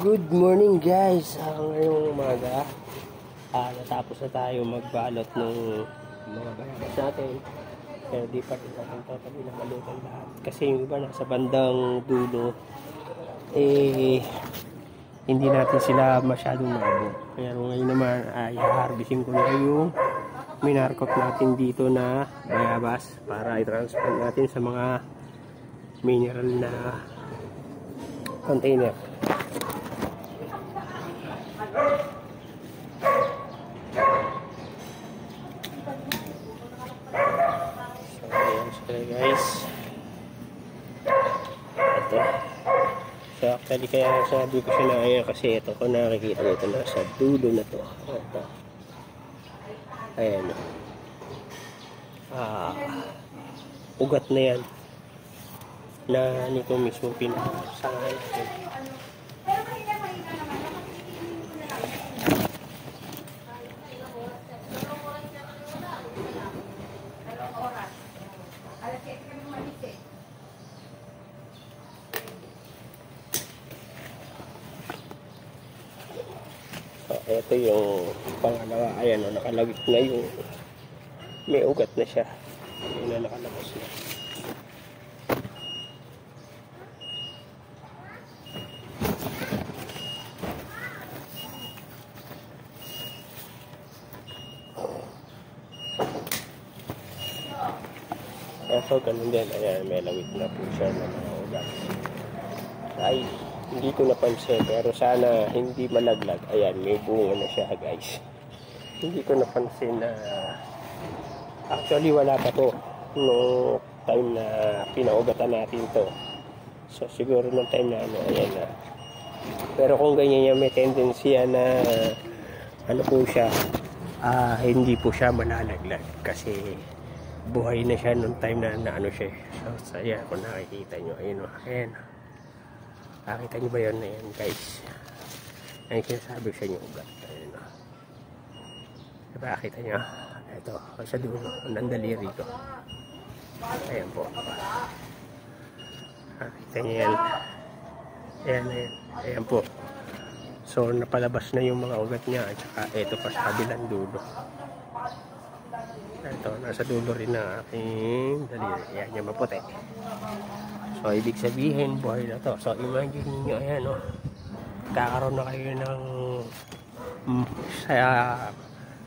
Good morning guys! Ngayong umaga natapos na tayo magbalot ng mga bayabas natin, pero di pa rin natin totally nabalutan lahat kasi yung iba nasa bandang dulo hindi natin sila masyadong nabot. Kaya ngayon naman ay harvesting ko na yung minarkot natin dito na bayabas para i-transplant natin sa mga mineral na container. So ayan sila guys, ito. So actually kaya sabi ko siya na ayan kasi ito ko nakikita nito na sa dulo na to. Ito, ayan, ugat na yan na nito mismo pinasangahan natin. So ito yung pangalawa, ayan o, nakalagit na yung may ugat na siya, yun na nakalabas na. So ganun din, ayan, may lawit na po siya ng mga ugat. Ay, hindi ko napansin, pero sana hindi malaglag. Ayan, may bunga na siya guys. Hindi ko napansin na actually wala pa to no time na pinaugatan natin to. So siguro nung time na ayan na. Pero kung ganyan yan, may tendency na ano po siya, hindi po siya malalaglag kasi buhay na siya nung time na ano siya. So ayan, kung nakikita nyo, ayun o, ayan. Nakita nyo ba yun? Ayan guys, ayun sinasabi sa inyo ugat. Ayan o, diba nakita nyo? Ito, sa dulo ng daliri ko. Ayan po, nakita nyo yan. Ayan, ayan, ayan po. So napalabas na yung mga ugat niya at saka ito pa sa kabilang dulo. Ito, nasa dulo rin na aking daliri. Ayan yung maputi. So ibig sabihin buhay na to. So imagine niyo, ayan o, kakaroon na kayo ng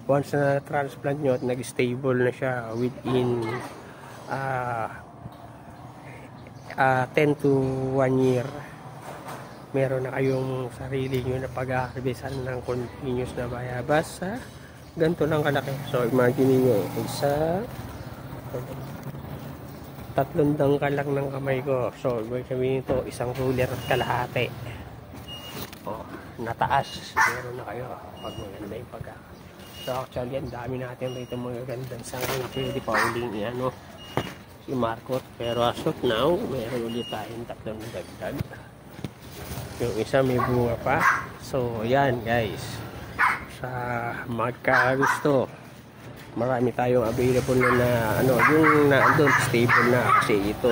once na transplant nyo at nag-stable na siya within 10 to 1 year, meron na kayong sarili nyo na pag-harvestan ng continuous na bayabas sa ganito lang kalaki. So imagine niyo, isa, tatlong dangkal lang ng kamay ko. So ibig sabihin ito, isang ruler at kalahati. O, nataas, meron na kayo pag maganda yung pagka. So actually, ang dami natin rito mga gandang sangay. Pwede pa uling ano, si Marcot. Pero as of now, meron ulit tayong tatlong dagdag. Yung isa may bunga pa. So yan guys, sa magkagusto, marami tayong available na ano, yung naandun stable na kasi ito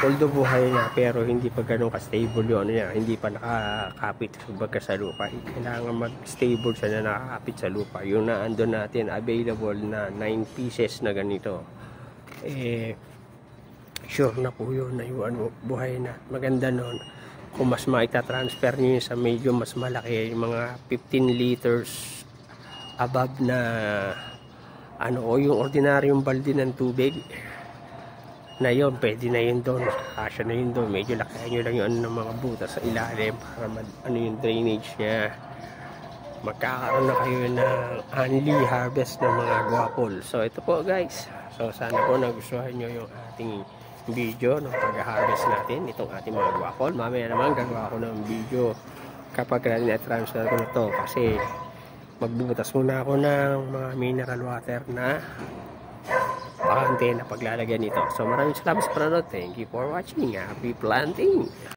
although buhay na pero hindi pa ganun ka-stable yun, hindi pa nakakapit sa lupa. Kailangan mag-stable siya na nakakapit sa lupa. Yung naandun natin available na 9 pieces na ganito, sure na po yun na yung ano, buhay na. Maganda nun kung mas maita-transfer nyo sa medyo mas malaki, yung mga 15 liters above na ano, o yung ordinaryong balde ng tubig na yun, pwede na yun doon, kasya na yun doon. Medyo lakayan nyo lang yung ano ng mga butas sa ilalim para ano yung drainage nya. Magkakaroon na kayo ng annually harvest ng mga guapol. So ito po guys, so sana po nagustuhan nyo yung ating video ng pag-harvest natin itong ating mga guapol. Mamaya naman gagawa ko ng video kapag na-transfer ko na to kasi magbubutas muna ako ng mga mineral water na pakante na paglalagyan nito. So maraming salamat sa panonood. Thank you for watching. Happy planting!